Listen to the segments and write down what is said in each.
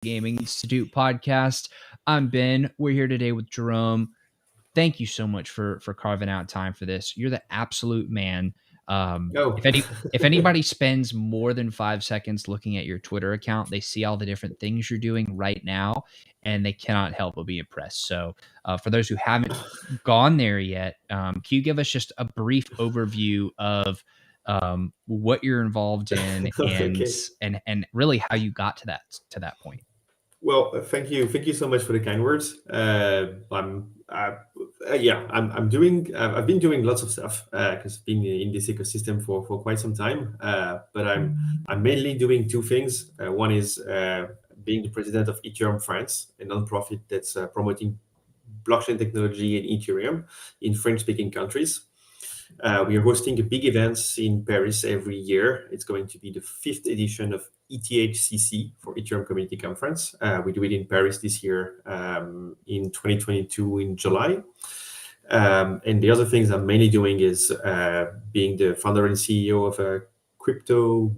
Gaming Institute podcast. I'm Ben. We're here today with Jerome. Thank you so much for carving out time for this. You're the absolute man. If anybody spends more than 5 seconds looking at your Twitter account, they see all the different things you're doing right now, and they cannot help but be impressed. So, for those who haven't gone there yet, can you give us just a brief overview of what you're involved in and Okay. and really how you got to that point? Well, thank you so much for the kind words. I'm doing. I've been doing lots of stuff because I've been in this ecosystem for quite some time. But I'm mainly doing two things. One is being the president of Ethereum France, a nonprofit that's promoting blockchain technology and Ethereum in French-speaking countries. We are hosting a big events in Paris every year. It's going to be the 5th edition of ETHCC for Ethereum Community Conference. We do it in Paris this year in 2022 in July. And the other things I'm mainly doing is being the founder and CEO of a crypto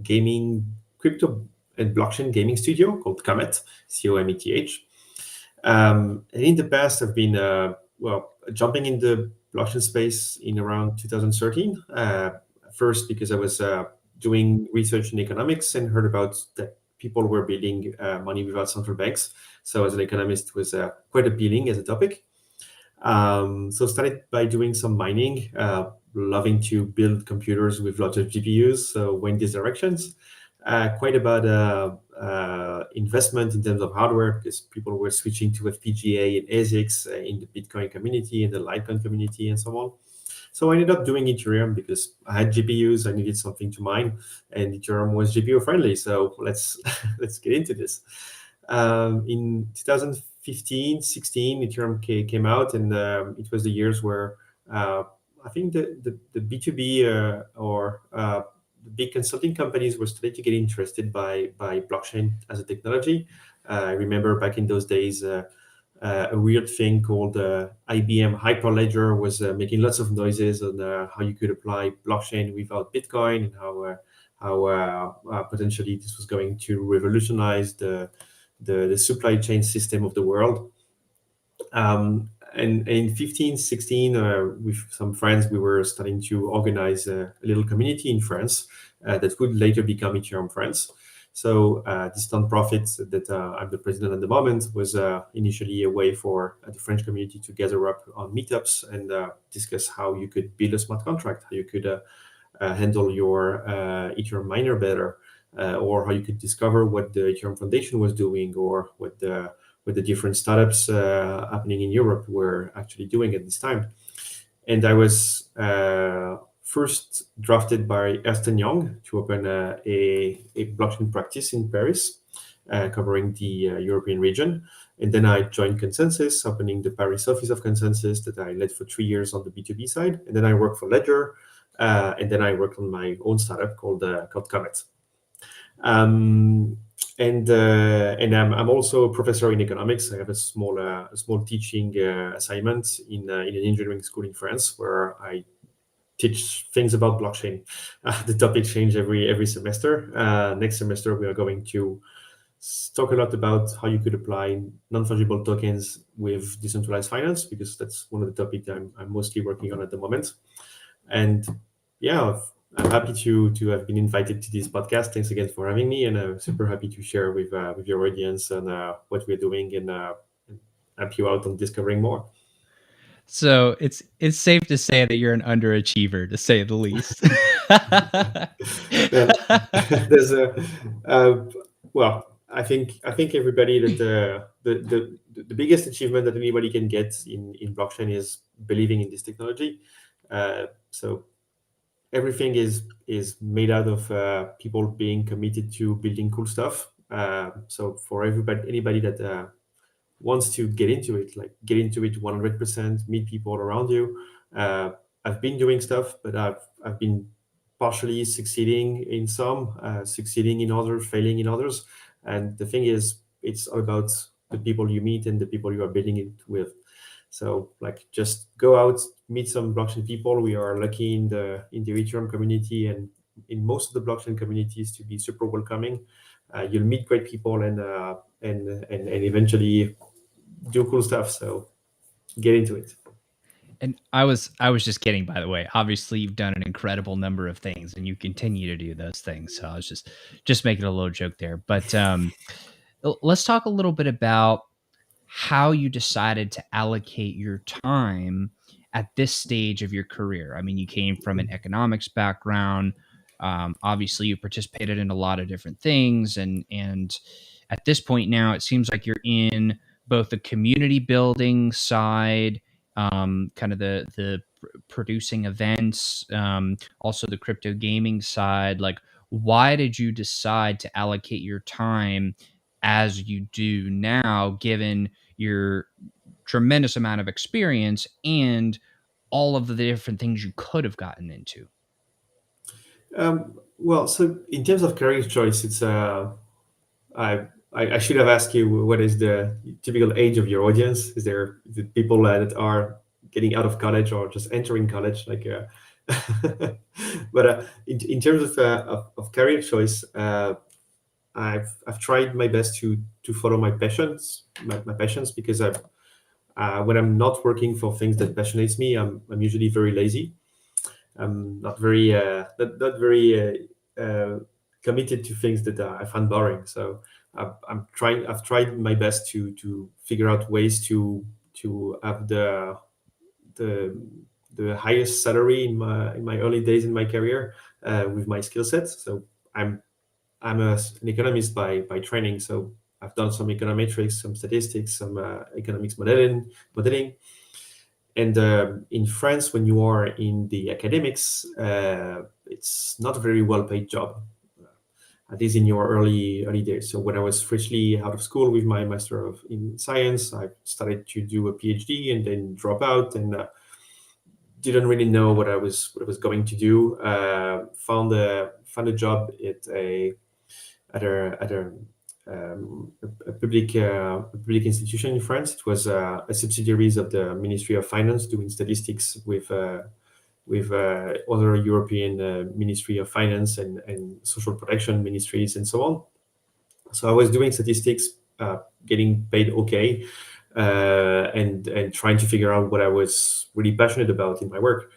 and blockchain gaming studio called Comet, COMETH. And in the past, I've been jumping in the blockchain space in around 2013. First, because I was doing research in economics and heard about that people were building money without central banks. So as an economist, it was quite appealing as a topic. So started by doing some mining, loving to build computers with lots of GPUs. So went these directions. Quite about investment in terms of hardware because people were switching to FPGA and ASICs in the Bitcoin community and the Litecoin community and so on. So I ended up doing Ethereum because I had GPUs, I needed something to mine, and Ethereum was GPU friendly. So let's get into this. In 2015, 16, Ethereum came out, and it was the years where I think the B2B or the big consulting companies were starting to get interested by blockchain as a technology. I remember back in those days, a weird thing called IBM Hyperledger was making lots of noises on how you could apply blockchain without Bitcoin and how potentially this was going to revolutionize the supply chain system of the world. And in 15, 16, with some friends, we were starting to organize a little community in France that would later become Ethereum France. So this nonprofit that I'm the president at the moment was initially a way for the French community to gather up on meetups and discuss how you could build a smart contract, how you could handle your Ethereum miner better, or how you could discover what the Ethereum Foundation was doing, or what the different startups happening in Europe were actually doing at this time. And I was first drafted by Ernst & Young to open a blockchain practice in Paris, covering the European region. And then I joined Consensus, opening the Paris office of Consensus that I led for 3 years on the B2B side. And then I worked for Ledger, and then I worked on my own startup called Comet. And I'm also a professor in economics. I have a small teaching assignment in an engineering school in France where I teach things about blockchain. The topic change every semester. Next semester we are going to talk a lot about how you could apply non-fungible tokens with decentralized finance, because that's one of the topics I'm mostly working on at the moment. And yeah, I'm happy to have been invited to this podcast. Thanks again for having me, and I'm super happy to share with your audience on what we're doing and help you out on discovering more. So it's safe to say that you're an underachiever, to say the least. There's well, I think everybody that the biggest achievement that anybody can get in blockchain is believing in this technology. So everything is made out of people being committed to building cool stuff. So for anybody that wants to get into it 100%, meet people around you. I've been doing stuff, but I've been partially succeeding in some, succeeding in others, failing in others. And the thing is, it's all about the people you meet and the people you are building it with. So just go out, meet some blockchain people. We are lucky in the Ethereum community and in most of the blockchain communities to be super welcoming. You'll meet great people, and and eventually do cool stuff. So get into it. And I was just kidding, by the way. Obviously, you've done an incredible number of things, and you continue to do those things. So I was just making a little joke there. But let's talk a little bit about how you decided to allocate your time at this stage of your career. I mean, you came from an economics background. Obviously, you participated in a lot of different things, and at this point now, it seems like you're in both the community building side, kind of the producing events, also the crypto gaming side. Like, why did you decide to allocate your time as you do now, given your tremendous amount of experience and all of the different things you could have gotten into? Well, so in terms of career choice, it's I should have asked you what is the typical age of your audience. Is it people that are getting out of college or just entering college? Like, but in terms of career choice, I've tried my best to follow my passions, because when I'm not working for things that passionates me, I'm usually very lazy. I'm not very not very committed to things that I find boring. So I've tried my best to figure out ways to have the highest salary in my early days in my career with my skill sets. So I'm an economist by training. So I've done some econometrics, some statistics, some economics modeling. And in France, when you are in the academics, it's not a very well-paid job, at least in your early days. So when I was freshly out of school with my master in science, I started to do a PhD and then drop out, and didn't really know what I was going to do. Found a job at a public institution in France. It was a subsidiaries of the Ministry of Finance, doing statistics with other European Ministry of Finance and social protection ministries and so on. So I was doing statistics, getting paid okay, and trying to figure out what I was really passionate about in my work.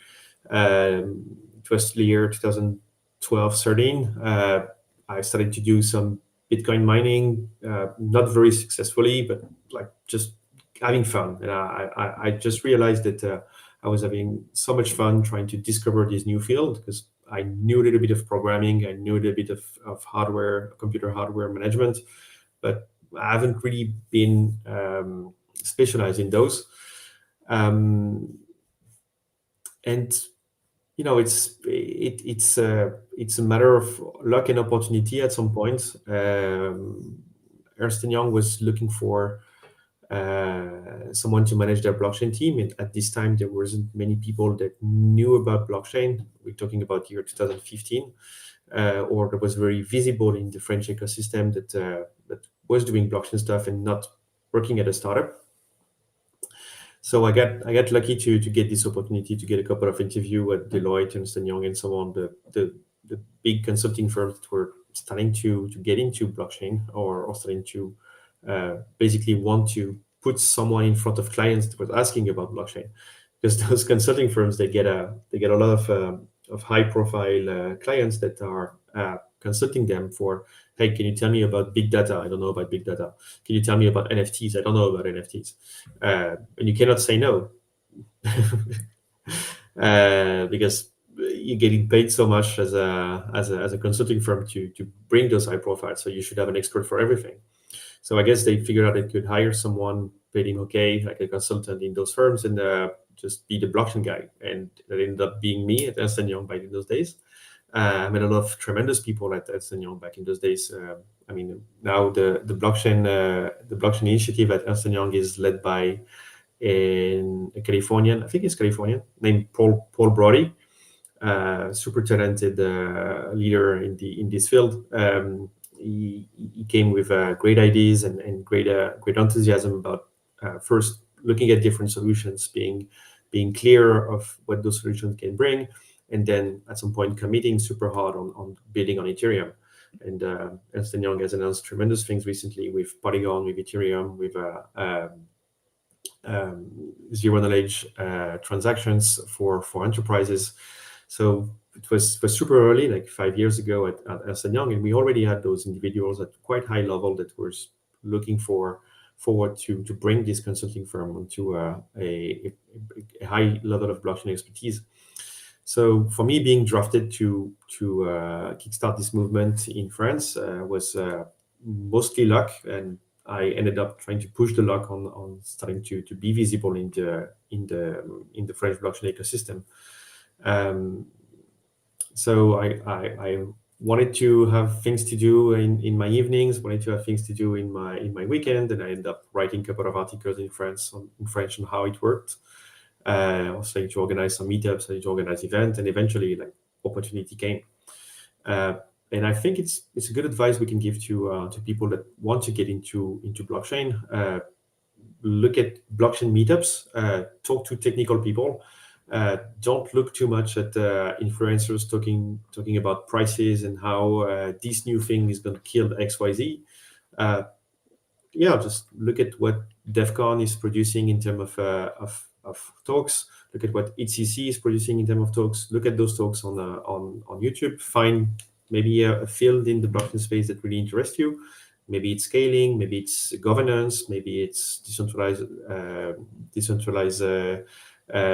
It was the year 2012-13. I started to do some Bitcoin mining, not very successfully, but like just having fun. And I just realized that I was having so much fun trying to discover this new field, because I knew a little bit of programming, I knew a little bit of hardware, computer hardware management, but I haven't really been specialized in those. And you know, it's a matter of luck and opportunity at some point. Ernst & Young was looking for someone to manage their blockchain team, and at this time there wasn't many people that knew about blockchain. We're talking about year 2015, or that was very visible in the French ecosystem that was doing blockchain stuff and not working at a startup. So I got lucky to get this opportunity to get a couple of interviews at Deloitte, Ernst & Young, and so on, the big consulting firms that were starting to get into blockchain, or starting to basically want to put someone in front of clients that was asking about blockchain, because those consulting firms, they get a lot of high profile clients that are consulting them for, hey, can you tell me about big data? I don't know about big data. Can you tell me about NFTs? I don't know about NFTs. And you cannot say no, because you're getting paid so much as a consulting firm to bring those high profiles. So you should have an expert for everything. So I guess they figured out they could hire someone paid him okay, like a consultant in those firms, and just be the blockchain guy. And that ended up being me at Ernst & Young back in those days. I met a lot of tremendous people at Ernst & Young back in those days. I mean, now the blockchain initiative at Ernst & Young is led by a Californian, I think he's Californian, named Paul Brody, super talented leader in this field. He came with great ideas and great enthusiasm about first looking at different solutions, being clear of what those solutions can bring, and then at some point committing super hard on building on Ethereum. And Ernst & Young has announced tremendous things recently with Polygon, with Ethereum, with zero knowledge transactions for enterprises. So it was super early, like 5 years ago at Ernst & Young, and we already had those individuals at quite high level that were looking forward to bring this consulting firm onto a high level of blockchain expertise. So for me, being drafted to kickstart this movement in France was mostly luck, and I ended up trying to push the luck on starting to be visible in the French blockchain ecosystem. So I wanted to have things to do in my evenings, wanted to have things to do in my weekend, and I ended up writing a couple of articles in French on how it worked. I was trying to organize some meetups, trying to organize events, and eventually, like, opportunity came. And I think it's a good advice we can give to people that want to get into blockchain. Look at blockchain meetups. Talk to technical people. Don't look too much at influencers talking about prices and how this new thing is going to kill XYZ. Just look at what DevCon is producing in terms of talks. Look at what ECC is producing in terms of talks. Look at those talks on YouTube. Find maybe a field in the blockchain space that really interests you. Maybe it's scaling, maybe it's governance, maybe it's decentralized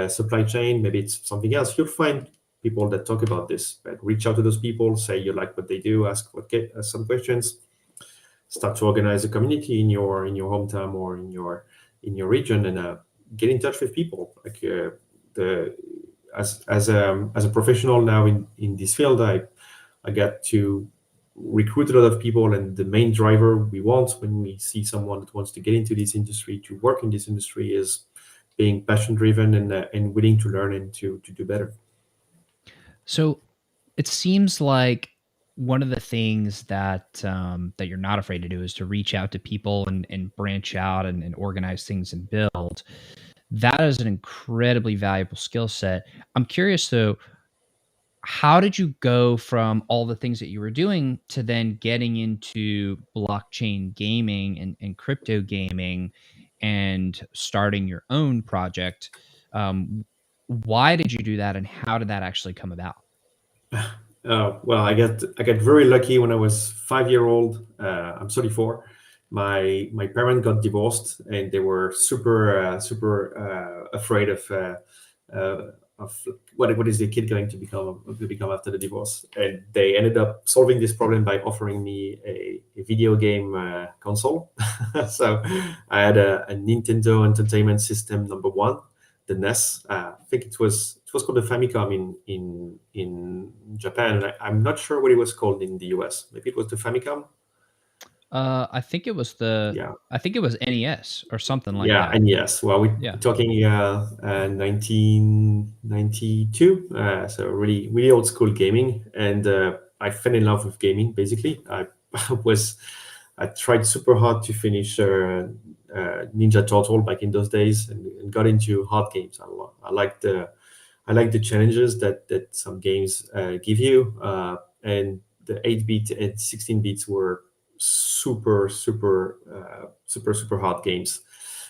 supply chain, maybe it's something else. You'll find people that talk about this. But reach out to those people, say you like what they do, ask some questions, start to organize a community in your hometown or in your region, and get in touch with people. Like as a professional now in this field, I got to recruit a lot of people, and the main driver we want when we see someone that wants to get into this industry, to work in this industry, is being passion driven and willing to learn and to do better. So it seems like one of the things that that you're not afraid to do is to reach out to people and branch out and organize things and build. That is an incredibly valuable skill set. I'm curious though, how did you go from all the things that you were doing to then getting into blockchain gaming and crypto gaming and starting your own project? Why did you do that, and how did that actually come about? Well, I got very lucky when I was 5 years old. I'm 34. My parents got divorced, and they were super afraid of what is the kid going to become after the divorce. And they ended up solving this problem by offering me a video game console. So I had a Nintendo Entertainment System #1, the NES. I think it was called the Famicom in Japan. And I'm not sure what it was called in the US. Maybe it was the Famicom. I think it was I think it was NES or something like that. Yeah, NES. Well, we're talking 1992, so really old school gaming, and I fell in love with gaming. Basically, I tried super hard to finish Ninja Turtle back in those days, and got into hard games. I like the challenges that some games give you, and the 8-bit and 16 bits were super hard games.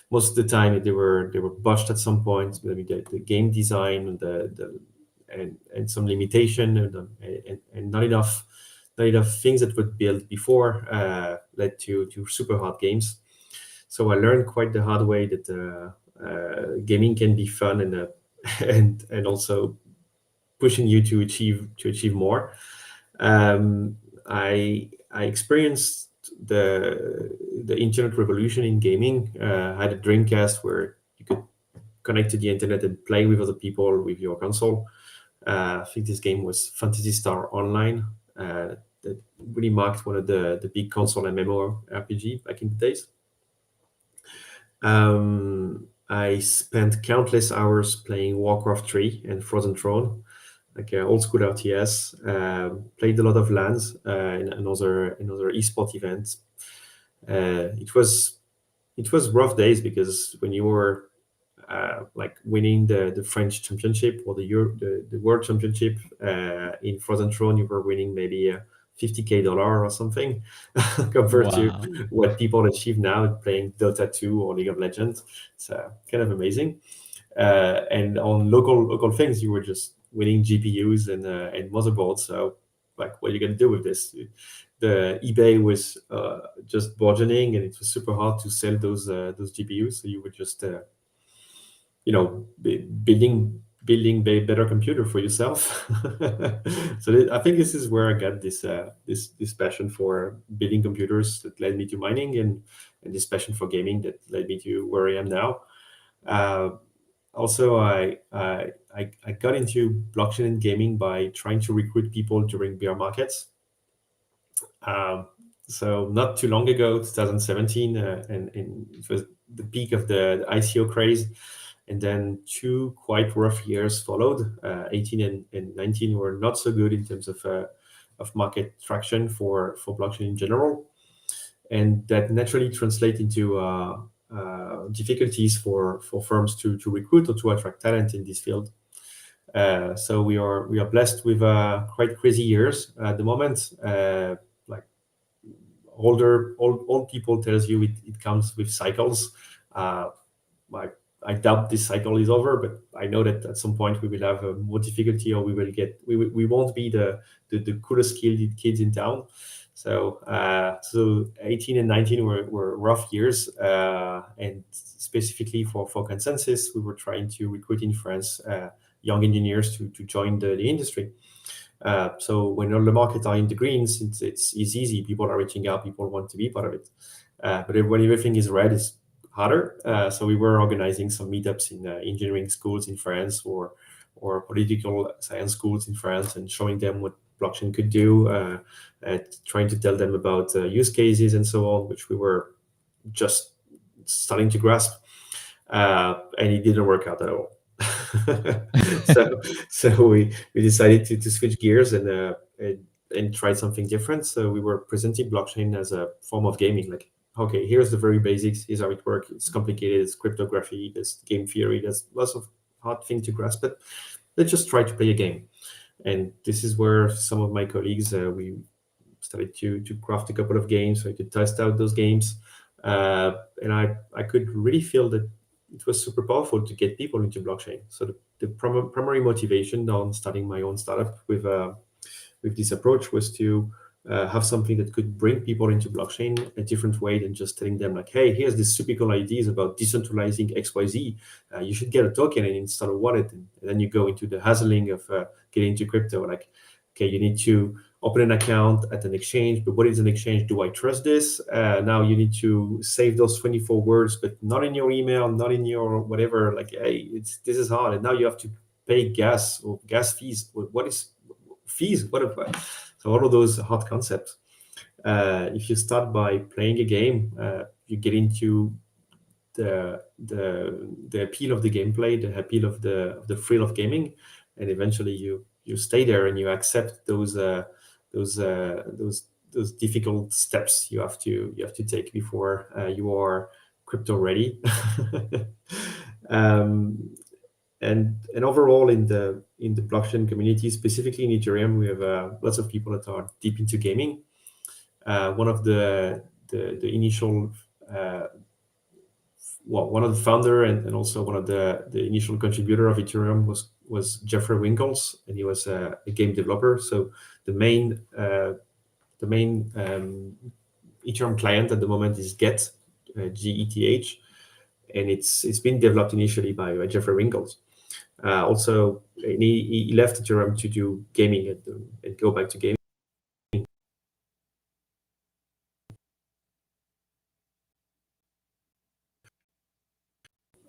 Most of the time they were botched at some point. Maybe the game design and some limitation and not enough things that would build before led to super hard games. So I learned quite the hard way that gaming can be fun and also pushing you to achieve more. I experienced the internet revolution in gaming. I had a Dreamcast where you could connect to the internet and play with other people with your console. I think this game was Phantasy Star Online. That really marked one of the big console MMORPG back in the days. I spent countless hours playing Warcraft 3 and Frozen Throne, like old school RTS. Played a lot of LANs and other esport events. It was rough days, because when you were like winning the French championship or the world championship in Frozen Throne, you were winning maybe $50K or something compared to what people achieve now playing Dota 2 or League of Legends. It's kind of amazing. And on local things, you were just winning GPUs and motherboards. So like, what are you going to do with this? The eBay was just burgeoning, and it was super hard to sell those GPUs. So you were just building better computer for yourself. So I think this is where I got this passion for building computers that led me to mining, and this passion for gaming that led me to where I am now. Also, I got into blockchain and gaming by trying to recruit people during bear markets. So not too long ago, 2017, and it was the peak of the ICO craze. And then 2 quite rough years followed. 18 and 19 were not so good in terms of market traction for blockchain in general. And that naturally translates into difficulties for firms to recruit or to attract talent in this field. So we are blessed with quite crazy years at the moment. Like old people tells you it comes with cycles. I doubt this cycle is over, but I know that at some point we will have more difficulty, or we won't be the coolest kids in town. So 18 and 19 were rough years, and specifically for Consensus, we were trying to recruit in France young engineers to join the industry. So when all the markets are in the greens, it's easy. People are reaching out. People want to be part of it. But when everything is red, it's harder. So we were organizing some meetups in engineering schools in France or political science schools in France, and showing them what blockchain could do, trying to tell them about use cases and so on, which we were just starting to grasp. And it didn't work out at all. so we decided to switch gears and try something different. So we were presenting blockchain as a form of gaming. Like, okay, here's the very basics. Here's how it works. It's complicated. It's cryptography. There's game theory. There's lots of hard things to grasp. But let's just try to play a game. And this is where some of my colleagues, we started to craft a couple of games so I could test out those games. And I could really feel that it was super powerful to get people into blockchain. So the primary motivation on starting my own startup with this approach was to have something that could bring people into blockchain a different way than just telling them like, hey, here's this super cool ideas about decentralizing XYZ. You should get a token and install a wallet. And then you go into the hassling of getting into crypto. Like, okay, you need to open an account at an exchange, but what is an exchange? Do I trust this? Now you need to save those 24 words, but not in your email, not in your whatever. Like, hey, this is hard. And now you have to pay gas fees. What is fees? So all of those hard concepts. If you start by playing a game, you get into the appeal of the gameplay, the appeal of the thrill of gaming, and eventually you stay there and you accept those difficult steps you have to take before you are crypto ready. And overall in the blockchain community, specifically in Ethereum, we have lots of people that are deep into gaming. One of the initial one of the founder and also one of the initial contributor of Ethereum was Jeffrey Winkles, and he was a game developer. So the main Ethereum client at the moment is Get, GETH, and it's been developed initially by Jeffrey Winkles. Also, he left Ethereum to do gaming and go back to gaming.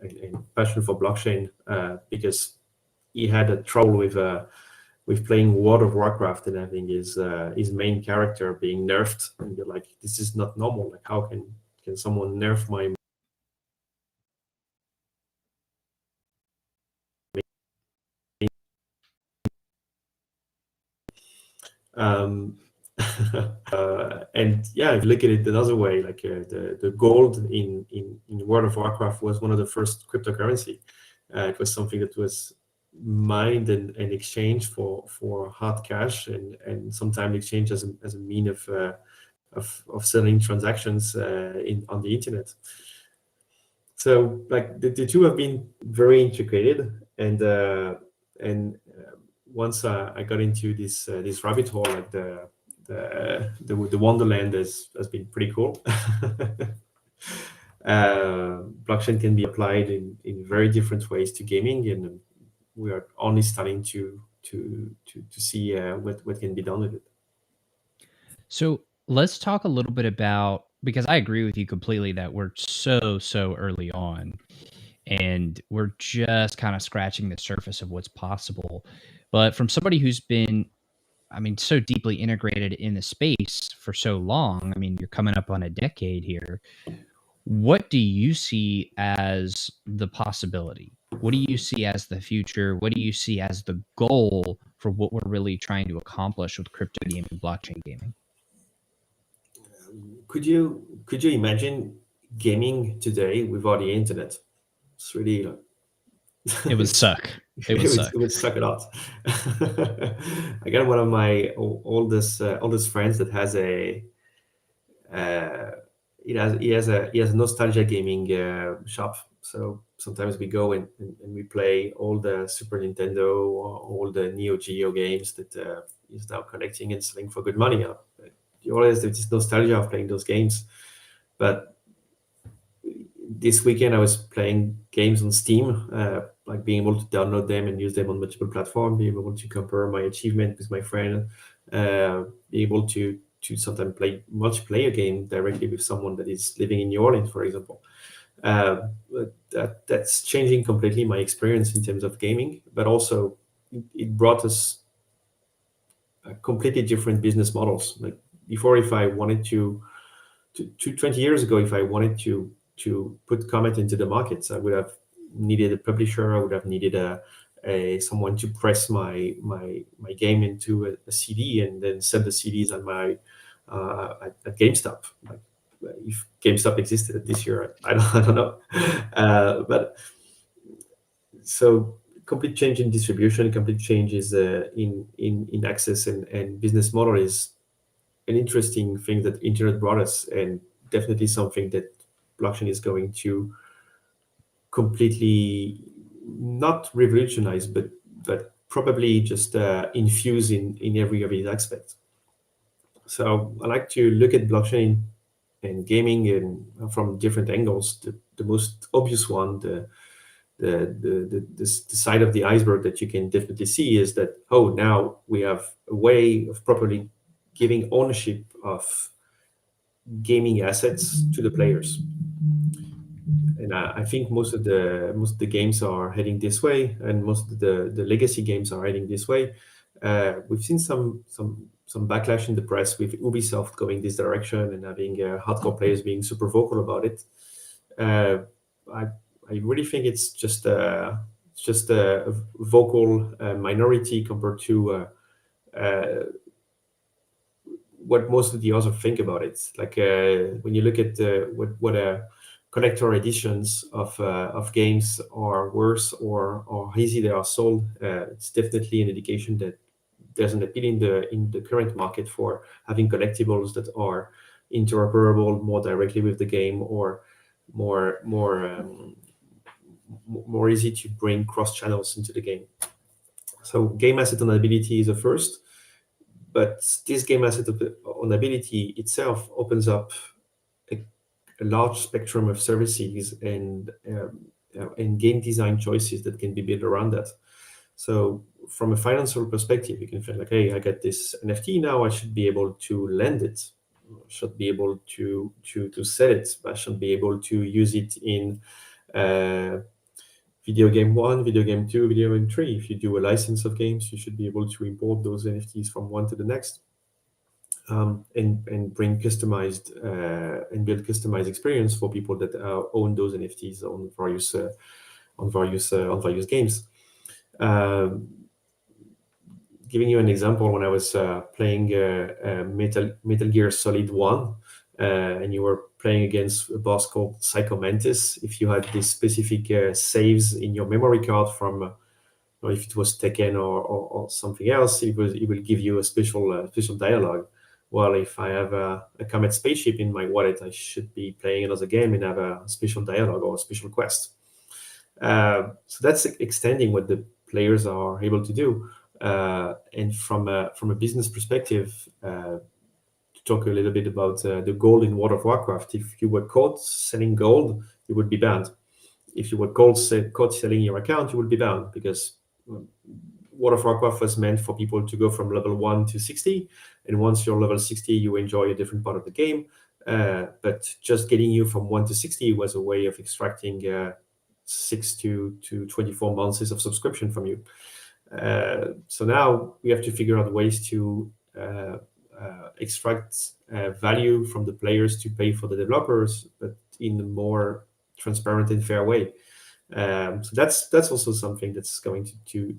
And passion for blockchain because he had a trouble with playing World of Warcraft and having his main character being nerfed, and you're like, this is not normal. Like, how can someone nerf my and yeah, if you look at it another way, like the gold in World of Warcraft was one of the first cryptocurrency. It was something that was mined and exchanged for hard cash, and sometimes exchange as a mean of selling transactions on the internet. So like the two have been very integrated, and once I got into this rabbit hole, like the Wonderland has been pretty cool. Blockchain can be applied in very different ways to gaming, and we are only starting to see what can be done with it. So let's talk a little bit about, because I agree with you completely that we're so early on, and we're just kind of scratching the surface of what's possible. But from somebody who's been, I mean, so deeply integrated in the space for so long, I mean, you're coming up on a decade here. What do you see as the possibility? What do you see as the future? What do you see as the goal for what we're really trying to accomplish with crypto gaming, blockchain gaming? Could you imagine gaming today without the internet? It's really it would suck. It would suck a lot. I got one of my oldest friends that has a he has a nostalgia gaming shop. So sometimes we go and we play all the Super Nintendo or all the Neo Geo games that he's now collecting and selling for good money. You always have this nostalgia of playing those games. But this weekend I was playing games on Steam, like being able to download them and use them on multiple platforms, being able to compare my achievement with my friend, be able to sometimes play multiplayer game directly with someone that is living in New Orleans, for example. That's changing completely my experience in terms of gaming, but also it brought us completely different business models. Like before, if I wanted to 20 years ago, if I wanted to put comment into the markets, I would have needed a publisher. I would have needed someone to press my game into a CD and then sell the CDs on my at GameStop. Like, if GameStop existed this year, I don't know. But so complete change in distribution, complete changes in access and business model is an interesting thing that internet brought us, and definitely something that blockchain is going to completely not revolutionize, but probably just infuse in every of its aspects. So I like to look at blockchain and gaming and from different angles. The most obvious one, the side of the iceberg that you can definitely see is that, now we have a way of properly giving ownership of gaming assets to the players. And I think most of the games are heading this way, and most of the legacy games are heading this way. We've seen some backlash in the press with Ubisoft going this direction and having hardcore players being super vocal about it. I really think it's just a vocal minority compared to what most of the others think about it. Like when you look at what collector editions of games are worth or how easy they are sold, it's definitely an indication that there's an appeal in the current market for having collectibles that are interoperable more directly with the game, or more easy to bring cross channels into the game. So game asset ownability is a first, but this game asset ownability itself opens up a large spectrum of services and game design choices that can be built around that. So from a financial perspective, you can feel like, hey, I got this NFT now, I should be able to lend it, I should be able to sell it, I should be able to use it in video game 1, video game 2, video game 3. If you do a license of games, you should be able to import those NFTs from one to the next, and bring customized and build customized experience for people that own those NFTs on various games. Giving you an example, when I was playing Metal Gear Solid 1, and you were playing against a boss called Psycho Mantis, if you had these specific saves in your memory card from or if it was Tekken or something else, it will give you a special dialogue. Well, if I have a Comet spaceship in my wallet, I should be playing another game and have a special dialogue or a special quest. So that's extending what the players are able to do. And from a business perspective, to talk a little bit about the gold in World of Warcraft, if you were caught selling gold, you would be banned. If you were caught selling your account, you would be banned, because World of Warcraft was meant for people to go from level 1 to 60, and once you're level 60, you enjoy a different part of the game. But just getting you from 1 to 60 was a way of extracting 6 to 24 months of subscription from you. So now we have to figure out ways to extract value from the players to pay for the developers, but in a more transparent and fair way. So that's also something that's going to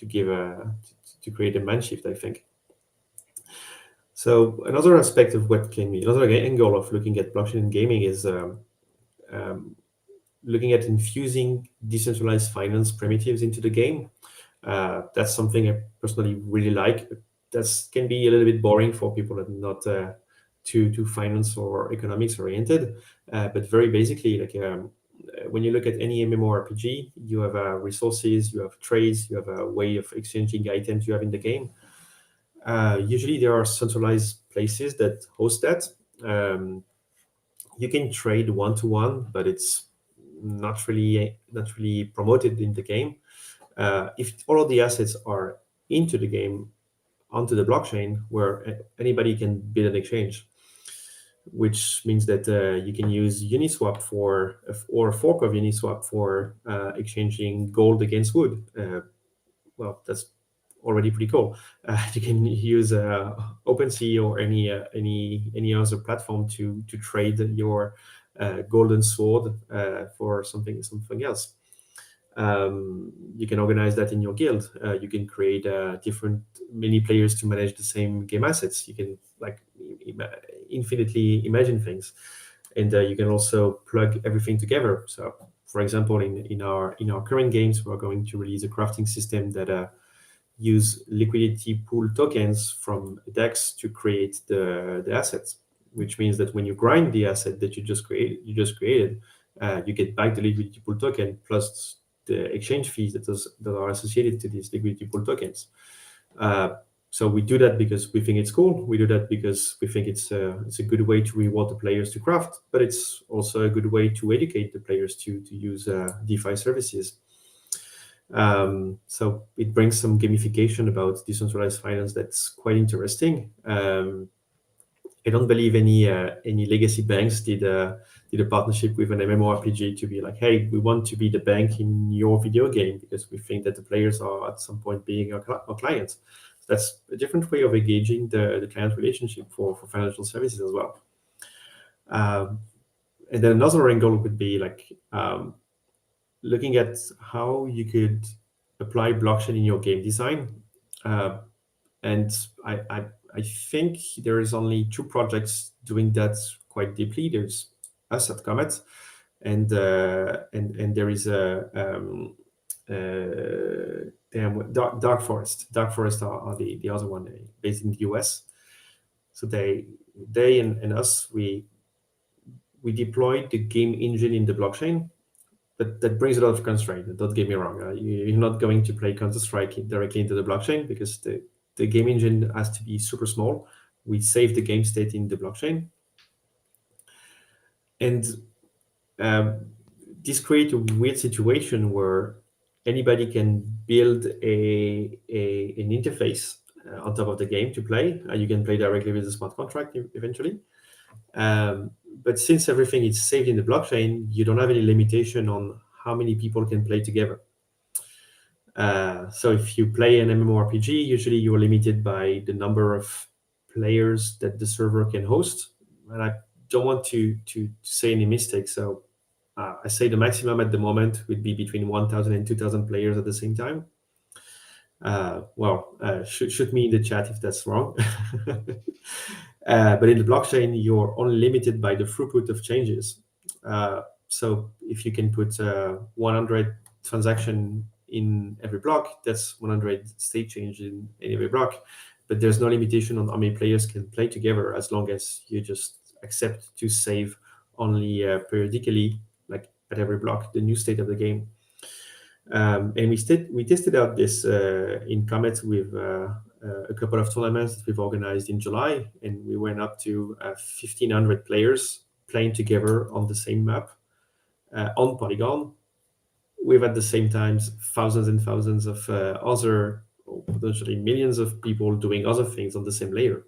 give to create a mind shift, I think. So another aspect of what can be another angle of looking at blockchain and gaming is looking at infusing decentralized finance primitives into the game. That's something I personally really like. That can be a little bit boring for people that are not too finance or economics oriented, but very basically, like when you look at any MMORPG, you have resources, you have trades, you have a way of exchanging items you have in the game. Usually there are centralized places that host that. You can trade one-to-one, but it's not really promoted in the game. If all of the assets are into the game, onto the blockchain, where anybody can build an exchange, which means that you can use Uniswap or a fork of Uniswap for exchanging gold against wood. Well, that's already pretty cool. You can use OpenSea or any other platform to trade your golden sword for something else. You can organize that in your guild. You can create different mini players to manage the same game assets. You can infinitely imagine things, and you can also plug everything together. So, for example, in our current games, we're going to release a crafting system that use liquidity pool tokens from DEX to create the assets, which means that when you grind the asset that you just created, you get back the liquidity pool token plus the exchange fees that are associated to these liquidity pool tokens. So we do that because we think it's cool. We do that because we think it's a good way to reward the players to craft, but it's also a good way to educate the players to use DeFi services. So it brings some gamification about decentralized finance that's quite interesting. I don't believe any legacy banks did a partnership with an MMORPG to be like, hey, we want to be the bank in your video game because we think that the players are at some point being our clients. So that's a different way of engaging the client relationship for financial services as well. And then another angle would be like looking at how you could apply blockchain in your game design. And I think there is only 2 projects doing that quite deeply. There's us at Comet, and there is a Dark Forest. Dark Forest are the other one based in the US. So they and us, we deployed the game engine in the blockchain. But that brings a lot of constraint. Don't get me wrong. You're not going to play Counter-Strike directly into the blockchain because the game engine has to be super small. We save the game state in the blockchain. And this creates a weird situation where anybody can build an interface on top of the game to play. You can play directly with the smart contract eventually. But since everything is saved in the blockchain, you don't have any limitation on how many people can play together. So if you play an MMORPG, usually you are limited by the number of players that the server can host. And I don't want to say any mistakes. So I say the maximum at the moment would be between 1,000 and 2,000 players at the same time. Shoot me in the chat if that's wrong. But in the blockchain, you're only limited by the throughput of changes. So if you can put 100 transactions in every block. That's 100 state change in every block. But there's no limitation on how many players can play together, as long as you just accept to save only periodically, like at every block, the new state of the game. And we tested out this in Comet with a couple of tournaments that we've organized in July, and we went up to 1,500 players playing together on the same map on Polygon, with at the same time thousands and thousands of other, or potentially millions of people doing other things on the same layer.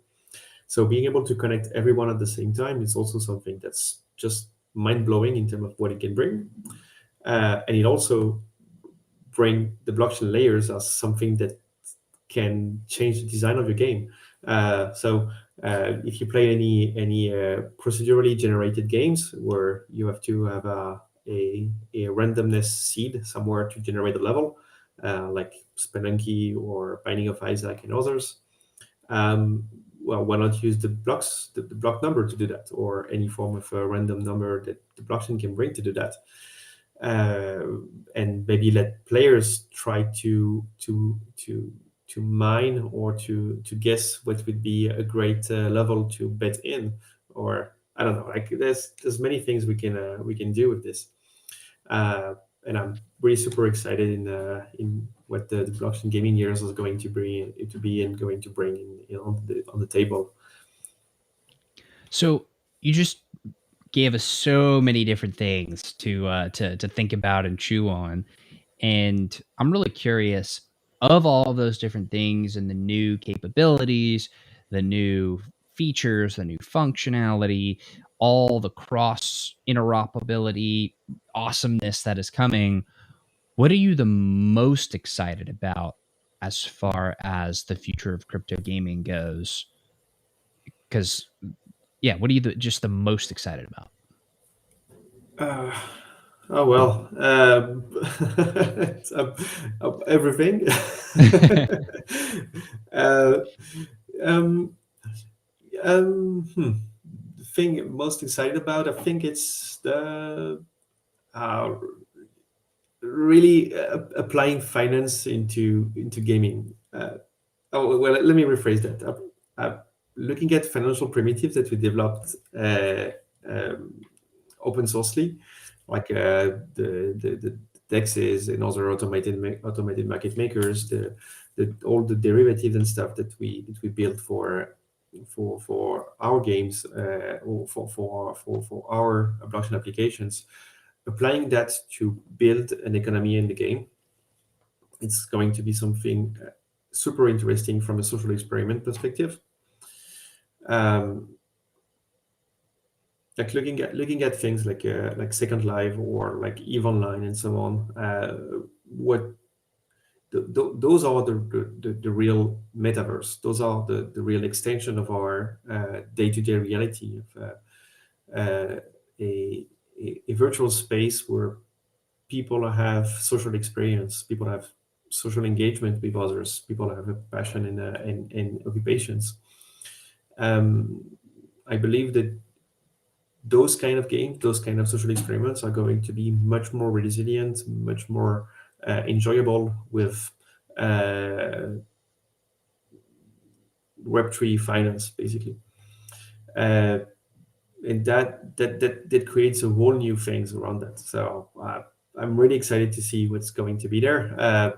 So being able to connect everyone at the same time is also something that's just mind-blowing in terms of what it can bring. And it also bring the blockchain layers as something that can change the design of your game. So if you play any procedurally generated games where you have to have a randomness seed somewhere to generate a level, like Spelunky or Binding of Isaac and others, well, why not use the blocks, the block number to do that, or any form of a random number that the blockchain can bring to do that? And maybe let players try to mine or to guess what would be a great level to bet in, or I don't know. Like there's many things we can do with this, and I'm really super excited in what the blockchain gaming years is going to bring and going to bring on the table. So you just gave us so many different things to think about and chew on, and I'm really curious, of all those different things and the new capabilities, the new features, the new functionality, all the cross interoperability awesomeness that is coming, what are you the most excited about as far as the future of crypto gaming goes? Because yeah, what are you just the most excited about? Oh well, everything. uh, um, The thing I'm most excited about, I think it's the really applying finance into gaming. Oh well, let me rephrase that. Looking at financial primitives that we developed open sourcely, like the DEXs and other automated market makers, all the derivatives and stuff that we built for our games, or for our blockchain applications, applying that to build an economy in the game. It's going to be something super interesting from a social experiment perspective. Like looking at things like Second Life or like EVE Online and so on. Those are the real metaverse. Those are the real extension of our day-to-day reality of a virtual space where people have social experience, people have social engagement with others, people have a passion and occupations. I believe that those kind of games, those kind of social experiments are going to be much more resilient, much more enjoyable with Web3 finance, basically. And that creates a whole new things around that. So I'm really excited to see what's going to be there.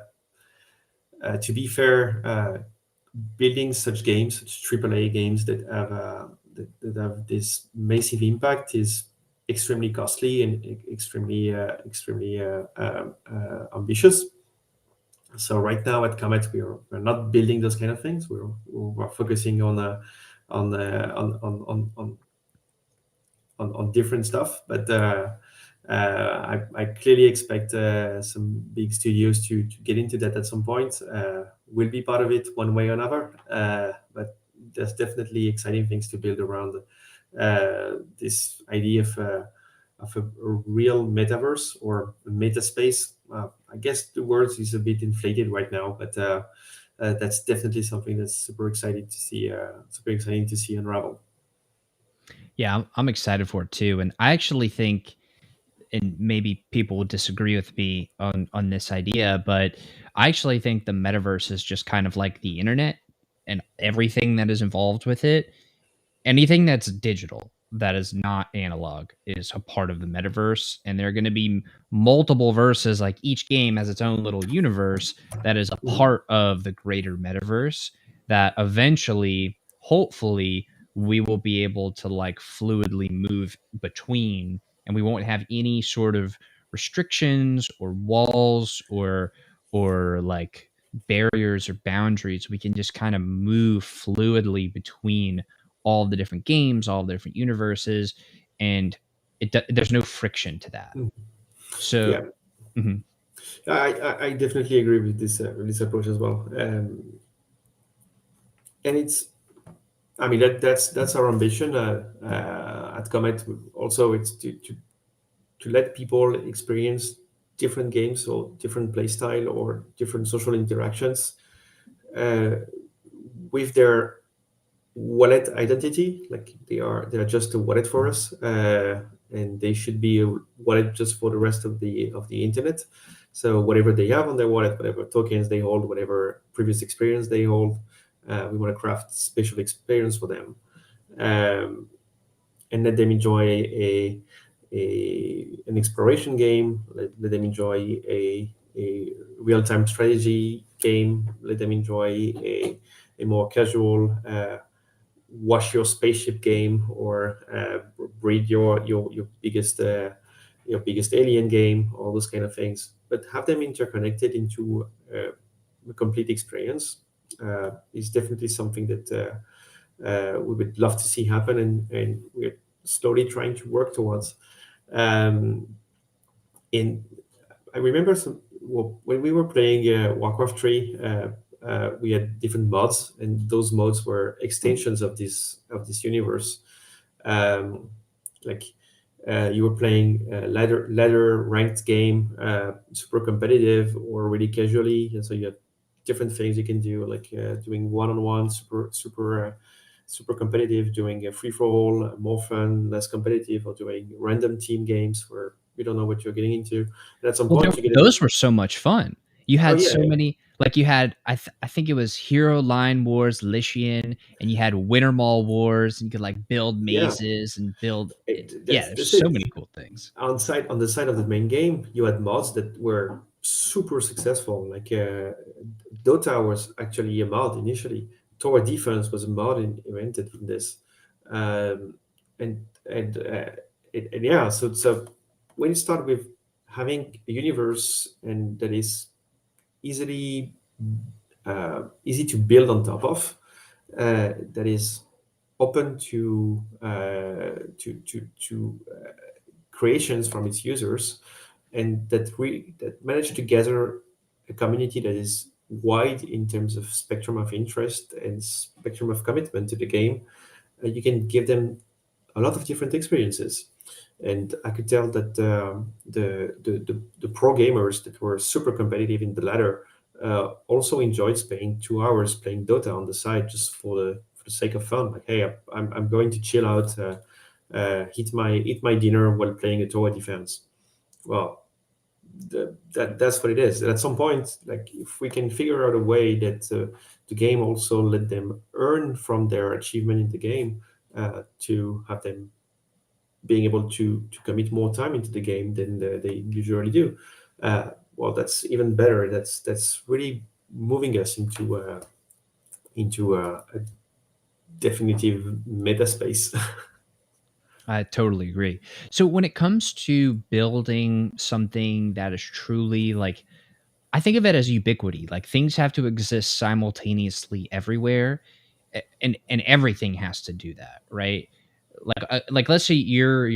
To be fair, building such games, such AAA games that have this massive impact is extremely costly and extremely ambitious. So right now at Comet, we're not building those kind of things. We're focusing on different stuff, but I clearly expect some big studios to get into that at some point. We'll be part of it one way or another, but there's definitely exciting things to build around this idea of a real metaverse or meta space. I guess the word is a bit inflated right now, but that's definitely something that's super exciting to see unravel. Yeah, I'm excited for it too. And I actually think and maybe people will disagree with me on this idea, but I actually think the metaverse is just kind of like the internet and everything that is involved with it. Anything that's digital that is not analog is a part of the metaverse, and there are going to be multiple verses. Like each game has its own little universe that is a part of the greater metaverse that eventually, hopefully, we will be able to like fluidly move between, and we won't have any sort of restrictions or walls or like barriers or boundaries. We can just kind of move fluidly between all the different games, all the different universes, and there's no friction to that. So, yeah, I definitely agree with this approach as well. And it's, I mean, that's our ambition at Comet. Also, it's to let people experience different games or different play style or different social interactions with their wallet identity. Like they're just a wallet for us, and they should be a wallet just for the rest of the internet. So whatever they have on their wallet, whatever tokens they hold, whatever previous experience they hold, we want to craft special experience for them, and let them enjoy an exploration game. Let them enjoy a real-time strategy game. Let them enjoy a more casual wash your spaceship game, or breed your biggest alien game, all those kind of things. But have them interconnected into a complete experience is definitely something that we would love to see happen, and we're slowly trying to work towards. In I remember when we were playing Warcraft 3. We had different mods, and those mods were extensions of this universe. Like you were playing a ladder ranked game, super competitive or really casually, and so you have different things you can do, like doing one-on-one, super competitive, doing a free for all, more fun, less competitive, or doing random team games where you don't know what you're getting into. And at some point, you get those were so much fun. You had so yeah. many, like you had, I think it was Hero Line Wars, Lycian, and you had Winter Mall Wars, and you could like build mazes and build. There's That's so it. many cool things. On the side of the main game, you had mods that were super successful. Like Dota was actually a mod initially. Tower Defense was a mod invented from this, and and, uh, and yeah. So when you start with having a universe and that is easy to build on top of, that is open to creations from its users, and that manage to gather a community that is wide in terms of spectrum of interest and spectrum of commitment to the game. You can give them a lot of different experiences. And I could tell that the pro gamers that were super competitive in the ladder also enjoyed spending 2 hours playing Dota on the side, just for the sake of fun. Like, hey, I'm going to chill out, eat my dinner while playing a tower defense. Well, that's what it is. And at some point, like if we can figure out a way that the game also let them earn from their achievement in the game, to have them being able to commit more time into the game than they usually do. Well, that's even better. That's really moving us into a definitive meta space. I totally agree. So when it comes to building something that is truly like, I think of it as ubiquity. Like things have to exist simultaneously everywhere, and everything has to do that, right? Like let's say you're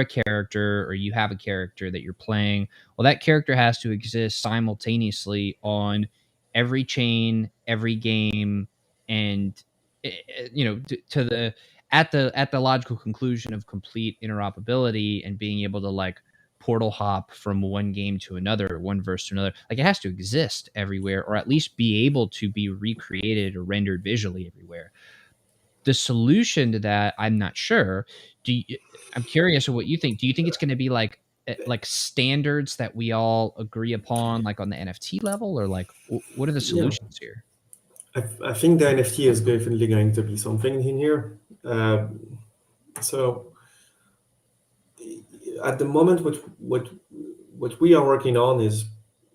a character, or you have a character that you're playing. Well, that character has to exist simultaneously on every chain, every game, and to the at the logical conclusion of complete interoperability and being able to like portal hop from one game to another, one verse to another. Like it has to exist everywhere, or at least be able to be recreated or rendered visually everywhere. The solution to that, I'm not sure. I'm curious of what you think. Do you think it's going to be like like standards that we all agree upon, like on the NFT level, or like what are the solutions here? I think the NFT is definitely going to be something in here. So at the moment, what we are working on is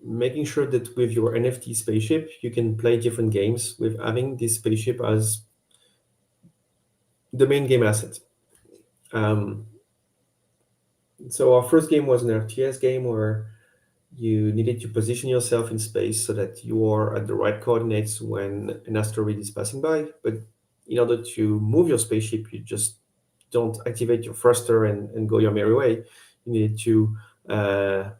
making sure that with your NFT spaceship, you can play different games with having this spaceship as the main game asset. So our first game was an RTS game where you needed to position yourself in space so that you are at the right coordinates when an asteroid is passing by. But in order to move your spaceship, you just don't activate your thruster and go your merry way. You need to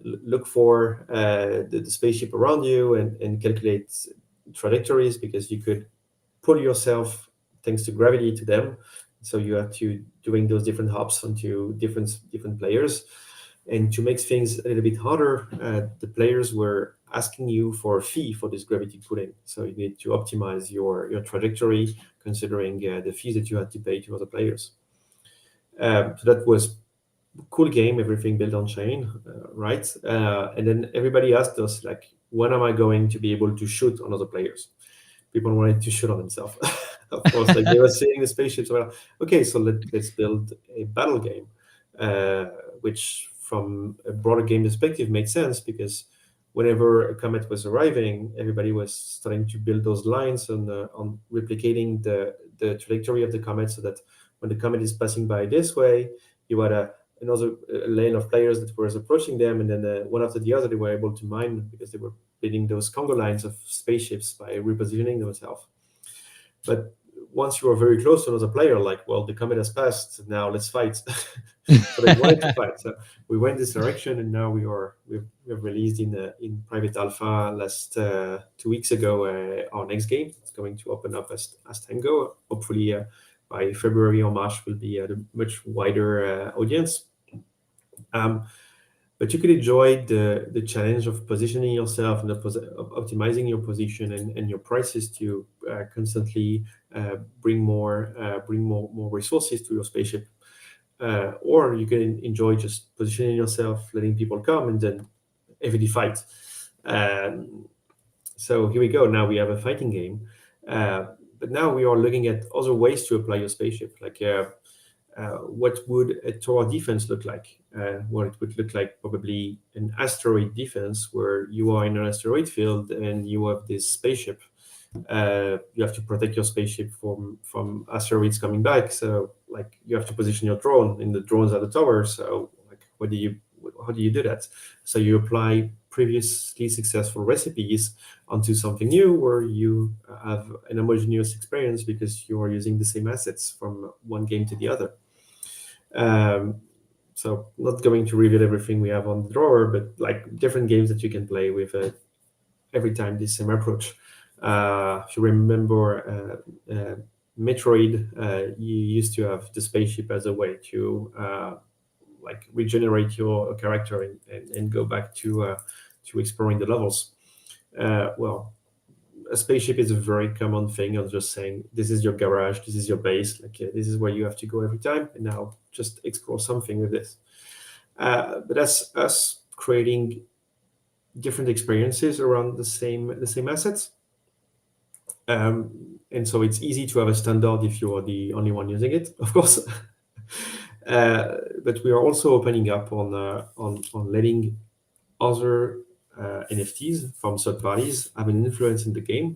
look for the spaceship around you and calculate trajectories, because you could pull yourself thanks to gravity to them. So you have to doing those different hops onto different players. And to make things a little bit harder, the players were asking you for a fee for this gravity pulling. So you need to optimize your trajectory, considering the fees that you had to pay to other players. So that was a cool game, everything built on chain, right? And then everybody asked us, like, when am I going to be able to shoot on other players? People wanted to shoot on themselves. Of course, like they were seeing the spaceships. Well, okay, so let's build a battle game, which from a broader game perspective makes sense, because whenever a comet was arriving, everybody was starting to build those lines on replicating the trajectory of the comet, so that when the comet is passing by this way, you had another lane of players that were approaching them, and then one after the other, they were able to mine, because they were building those Congo lines of spaceships by repositioning themselves. But once you are very close to another player, like, well, the comet has passed, now let's fight. So they wanted to fight. So we went this direction, and now we've released in private alpha last 2 weeks ago our next game. It's going to open up as Tango. Hopefully by February or March will be a much wider audience. But you could enjoy the challenge of positioning yourself and of optimizing your position and your prices to constantly bring more resources to your spaceship. Or you can enjoy just positioning yourself, letting people come, and then everybody fight. So here we go. Now we have a fighting game. But now we are looking at other ways to apply your spaceship, like what would a tower defense look like? What it would look like, probably an asteroid defense, where you are in an asteroid field and you have this spaceship. You have to protect your spaceship from asteroids coming back. So, like, you have to position your drone, and the drones are the tower. So, like, how do you do that? So you apply previously successful recipes onto something new, where you have an homogeneous experience because you are using the same assets from one game to the other. So not going to reveal everything we have on the drawer, but like different games that you can play with every time this same approach. If you remember Metroid, you used to have the spaceship as a way to like regenerate your character and go back to exploring the levels. Well, a spaceship is a very common thing of just saying, this is your garage, this is your base, like this is where you have to go every time, and now just explore something with this. But that's us creating different experiences around the same assets. And so it's easy to have a standard if you are the only one using it, of course. But we are also opening up on letting other NFTs from third parties have an influence in the game.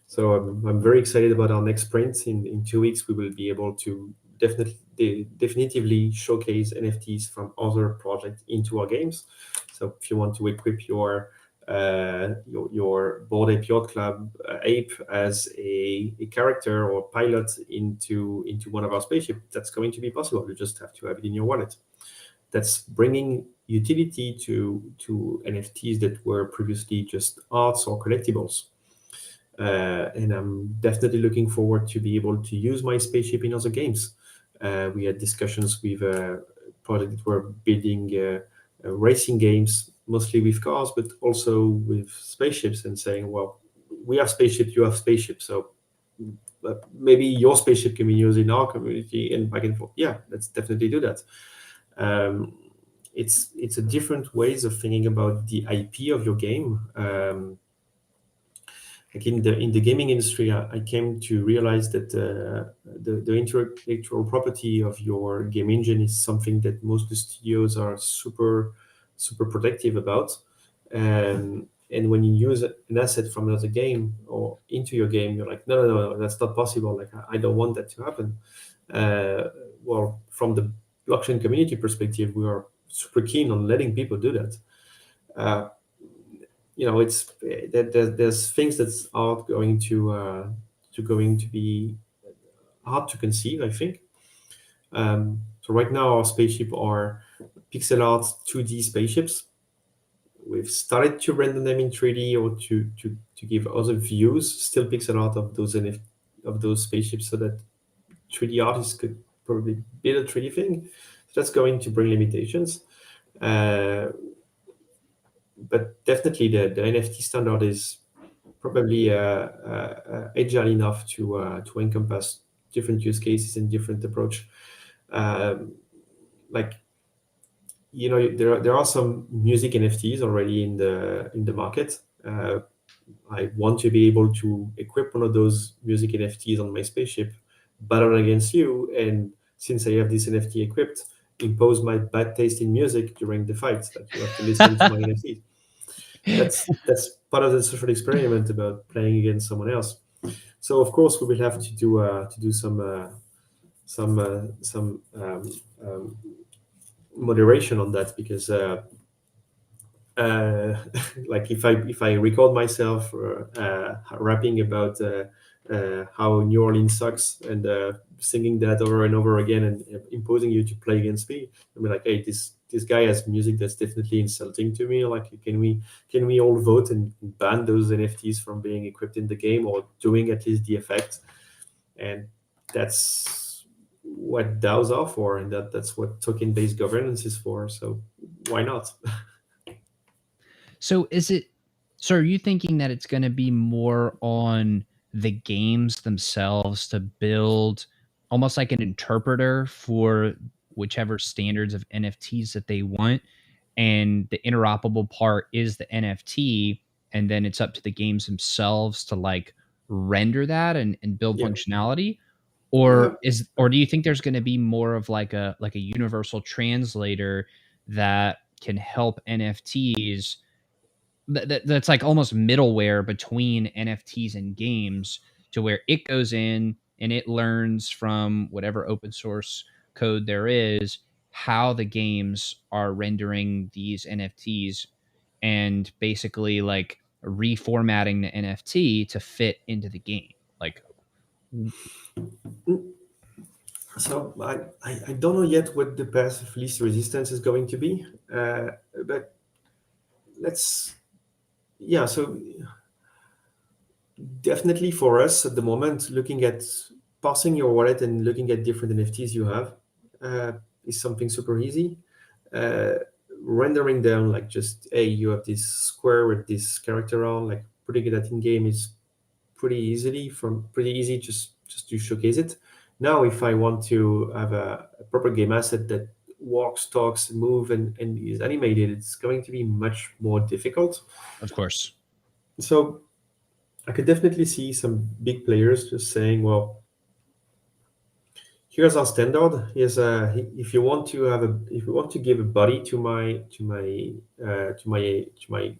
So I'm very excited about our next sprint. In 2 weeks, we will be able to definitively showcase NFTs from other projects into our games. So if you want to equip your Bored Ape Yacht Club ape as a character or pilot into one of our spaceships, that's going to be possible. You just have to have it in your wallet. That's bringing utility to NFTs that were previously just arts or collectibles. And I'm definitely looking forward to be able to use my spaceship in other games. We had discussions with projects that were building racing games, mostly with cars, but also with spaceships, and saying, well, we have spaceships, you have spaceships, so maybe your spaceship can be used in our community and back and forth. Yeah, let's definitely do that. it's a different ways of thinking about the IP of your game. Like in the gaming industry, I came to realize that the intellectual property of your game engine is something that most of the studios are super protective about. And when you use an asset from another game or into your game, you're like, no, that's not possible. Like, I don't want that to happen. Well, from the blockchain community perspective, we are super keen on letting people do that. It's there's things that are going to be hard to conceive, I think. So right now our spaceship are pixel art 2D spaceships. We've started to render them in 3D or to give other views, still pixel art of those spaceships, so that 3D artists could probably build a 3D thing. So that's going to bring limitations. But definitely the NFT standard is probably agile enough to encompass different use cases and different approach. Like, there are some music NFTs already in the market. I want to be able to equip one of those music NFTs on my spaceship, battle against you, and since I have this NFT equipped, impose my bad taste in music during the fight that you have to listen to my NFT. That's part of the social experiment about playing against someone else. So of course we will have to do some moderation on that, because like if I record myself rapping about how New Orleans sucks and singing that over and over again and imposing you to play against me, I mean, like, hey, this guy has music that's definitely insulting to me. Like, can we all vote and ban those NFTs from being equipped in the game, or doing at least the effect? And that's what DAOs are for, and that's what token-based governance is for. So why not? So are you thinking that it's going to be more on the games themselves to build almost like an interpreter for whichever standards of NFTs that they want, and the interoperable part is the NFT, and then it's up to the games themselves to like render that and build functionality? Or do you think there's going to be more of like a universal translator that can help NFTs that's like almost middleware between NFTs and games, to where it goes in and it learns from whatever open source code there is how the games are rendering these NFTs, and basically like reformatting the NFT to fit into the game? Like, so I don't know yet what the path of least resistance is going to be, but so definitely for us at the moment, looking at parsing your wallet and looking at different NFTs you have is something super easy. Rendering them, like, just, hey, you have this square with this character on, like, putting it in game is pretty easy just to showcase it. Now, if I want to have a proper game asset that walks, talks, move, and is animated, it's going to be much more difficult. of course. So I could definitely see some big players just saying, well, here's our standard. If you want to give a body to my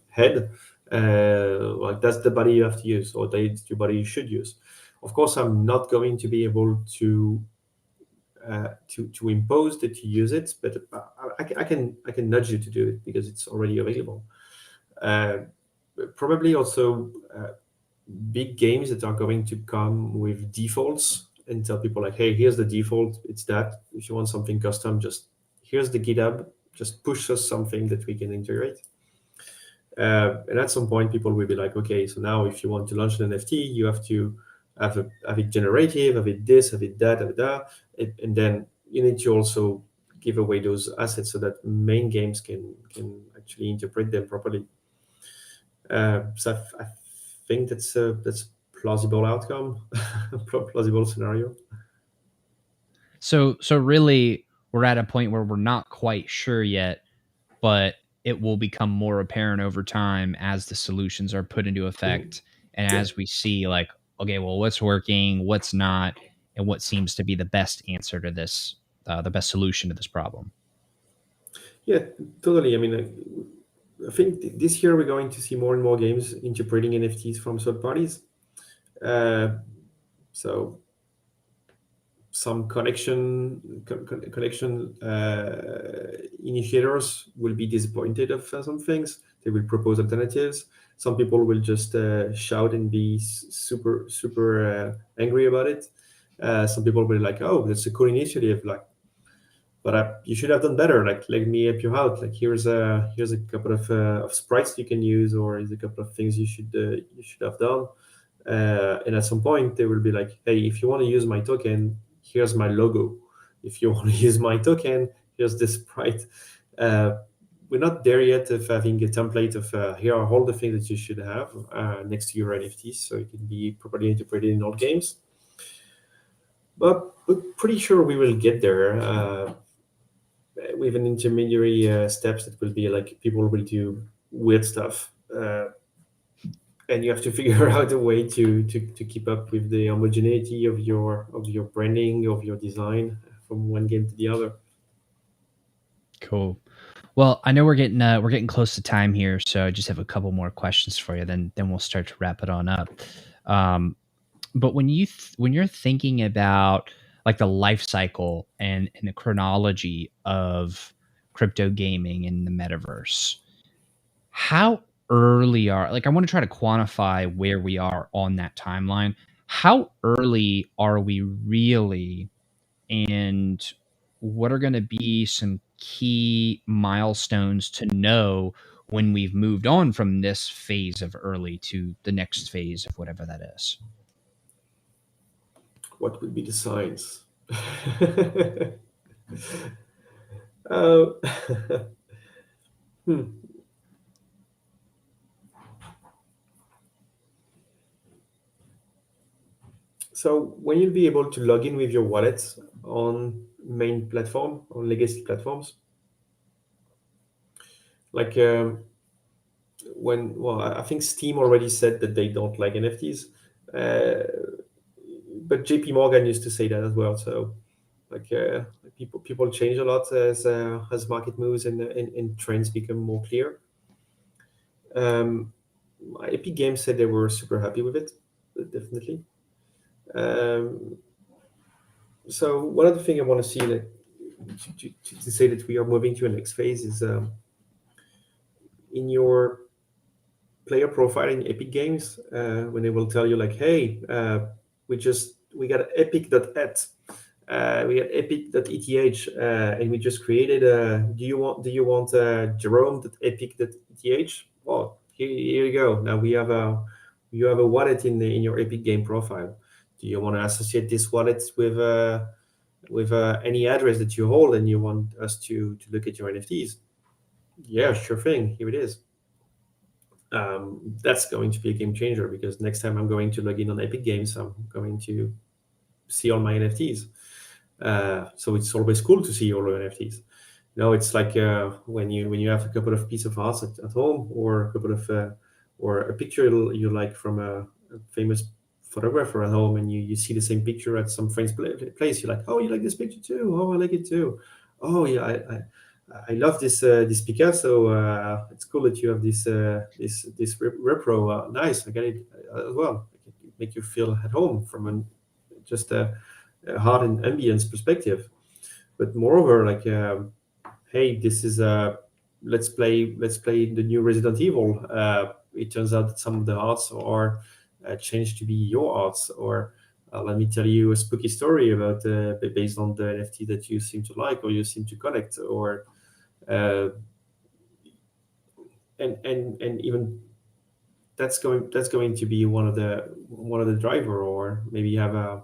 head, well, that's the body you have to use, or that's the body you should use. Of course, I'm not going to be able to impose that you use it, but I can nudge you to do it because it's already available. Probably also big games that are going to come with defaults and tell people, like, hey, here's the default, it's that. If you want something custom, just here's the GitHub, just push us something that we can integrate. And at some point, people will be like, okay, so now if you want to launch an NFT, you have to have it generative, have it this, have it that, have it that, and then you need to also give away those assets so that main games can actually interpret them properly. So I think that's plausible outcome, plausible scenario. So really, we're at a point where we're not quite sure yet but it will become more apparent over time as the solutions are put into effect and as we see like, okay, well, what's working, what's not, and what seems to be the best answer to this, the best solution to this problem. Yeah, totally. I mean, I think this year we're going to see more and more games interpreting NFTs from third parties. So some connection initiators will be disappointed of some things. They will propose alternatives. Some people will just shout and be super angry about it. Some people will be like, "Oh, that's a cool initiative!" Like, but you should have done better. Like, let me help you out. Like, here's a couple of sprites you can use, or here's a couple of things you should have done. And at some point, they will be like, "Hey, if you want to use my token, here's my logo. If you want to use my token, here's this sprite." We're not there yet of having a template of here are all the things that you should have next to your NFTs, so it can be properly interpreted in all games. But we're pretty sure we will get there with an intermediary steps that will be like people will do weird stuff. And you have to figure out a way to keep up with the homogeneity of your branding, of your design from one game to the other. Cool. Well, I know we're getting close to time here, so I just have a couple more questions for you. Then we'll start to wrap it on up. But when you're thinking about like the life cycle and the chronology of crypto gaming in the metaverse, how early are, like, I want to try to quantify where we are on that timeline. How early are we really, and what are going to be some key milestones to know when we've moved on from this phase of early to the next phase of whatever that is? What would be the signs? uh, hmm. So when you'll be able to log in with your wallets on main platform, on legacy platforms, like I think Steam already said that they don't like NFTs, but JP Morgan used to say that as well. So like people change a lot as market moves and trends become more clear. Epic Games said they were super happy with it, definitely. So one other thing I want to see, like, to say that we are moving to a next phase is in your player profile in Epic Games, when they will tell you like, "Hey, we got epic.et, we got epic.eth, and we just created do you want Jerome.epic.eth? Well, here you go. Now you have a wallet in your Epic game profile. Do you want to associate this wallet with any address that you hold and you want us to look at your NFTs? Yeah, sure thing. Here it is. That's going to be a game changer, because next time I'm going to log in on Epic Games, I'm going to see all my NFTs. So it's always cool to see all your NFTs. It's like when you have a couple of pieces of art at home, or a couple of or a picture you like from a famous photographer at home, and you see the same picture at some friend's place. You're like, "Oh, you like this picture too? Oh, I like it too. Oh, yeah, I love this Picasso. It's cool that you have this repro. Nice, I got it as well. It make you feel at home from just a heart and ambience perspective. But moreover, like, hey, this is let's play the new Resident Evil. It turns out that some of the arts are changed to be your arts, or let me tell you a spooky story about based on the NFT that you seem to like or you seem to collect, or and even that's going to be one of the driver, or maybe you have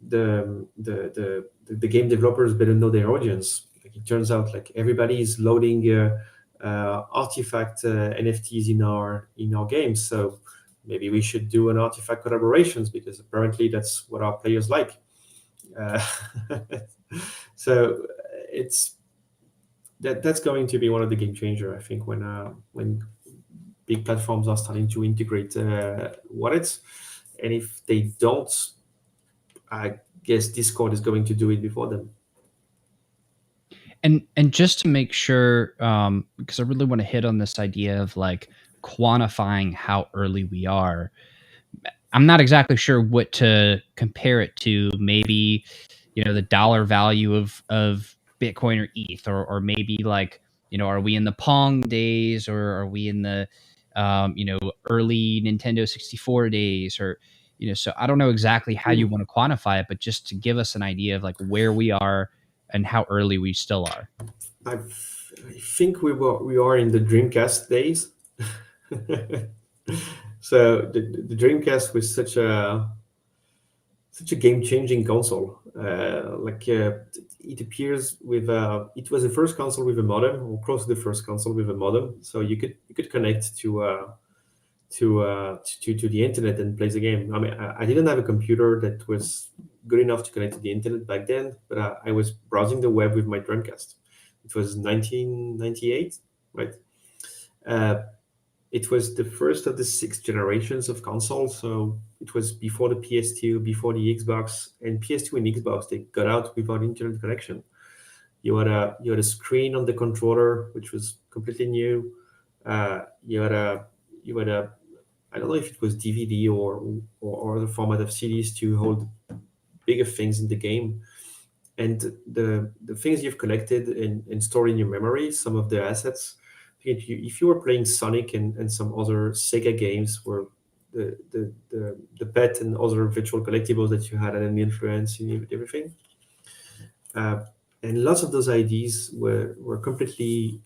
the game developers better know their audience. Like, it turns out like everybody is loading artifact NFTs in our games, so maybe we should do an artifact collaborations, because apparently that's what our players like. So that's going to be one of the game changer, I think, when big platforms are starting to integrate wallets, and if they don't, I guess Discord is going to do it before them. And just to make sure, because I really want to hit on this idea of like quantifying how early we are. I'm not exactly sure what to compare it to. Maybe, the dollar value of Bitcoin or ETH, or maybe like, are we in the Pong days, or are we in the, early Nintendo 64 days, or, so I don't know exactly how you want to quantify it, but just to give us an idea of like where we are and how early we still are. I think we are in the Dreamcast days. So the Dreamcast was such a game-changing console. It appears with it was the first console with a modem, or close to the first console with a modem. So you could connect to the internet and play the game. I mean, I didn't have a computer that was good enough to connect to the internet back then, but I was browsing the web with my Dreamcast. It was 1998, right? It was the first of the 6 generations of consoles, so it was before the PS2, before the Xbox, and PS2 and Xbox, they got out without internet connection. You had a screen on the controller, which was completely new. You had a I don't know if it was DVD or the format of CDs to hold bigger things in the game. And the things you've collected and stored in your memory, some of the assets, if you were playing Sonic and some other Sega games where the pet and other virtual collectibles that you had an influence in everything. And lots of those ideas were completely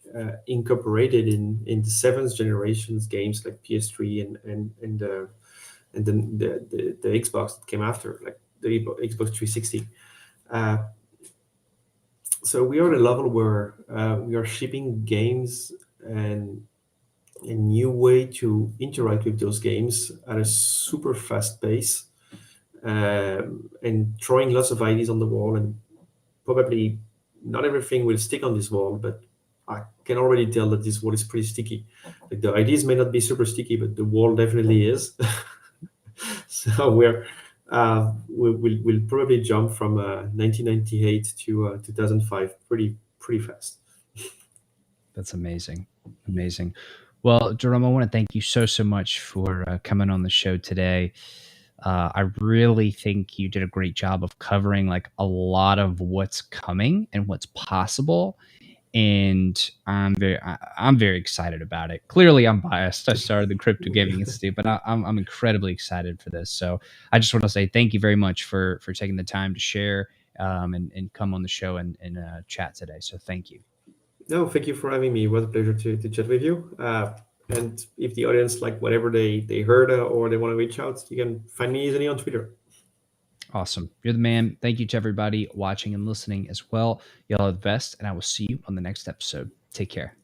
incorporated in the 7th generations games like PS3 and the Xbox that came after, like the Xbox 360. So we are at a level where we are shipping games and a new way to interact with those games at a super fast pace, and throwing lots of ideas on the wall. And probably not everything will stick on this wall, but I can already tell that this wall is pretty sticky. Like, the ideas may not be super sticky, but the wall definitely is. So we'll probably jump from 1998 to 2005 pretty fast. That's amazing. Amazing. Well, Jerome, I want to thank you so much for coming on the show today. I really think you did a great job of covering like a lot of what's coming and what's possible. And I'm very excited about it. Clearly, I'm biased. I started the Crypto Gaming Institute, but I'm incredibly excited for this. So I just want to say thank you very much for taking the time to share and come on the show and chat today. So thank you. No, thank you for having me. It was a pleasure to chat with you. And if the audience like whatever they heard or they want to reach out, you can find me easily on Twitter. Awesome. You're the man. Thank you to everybody watching and listening as well. Y'all are the best, and I will see you on the next episode. Take care.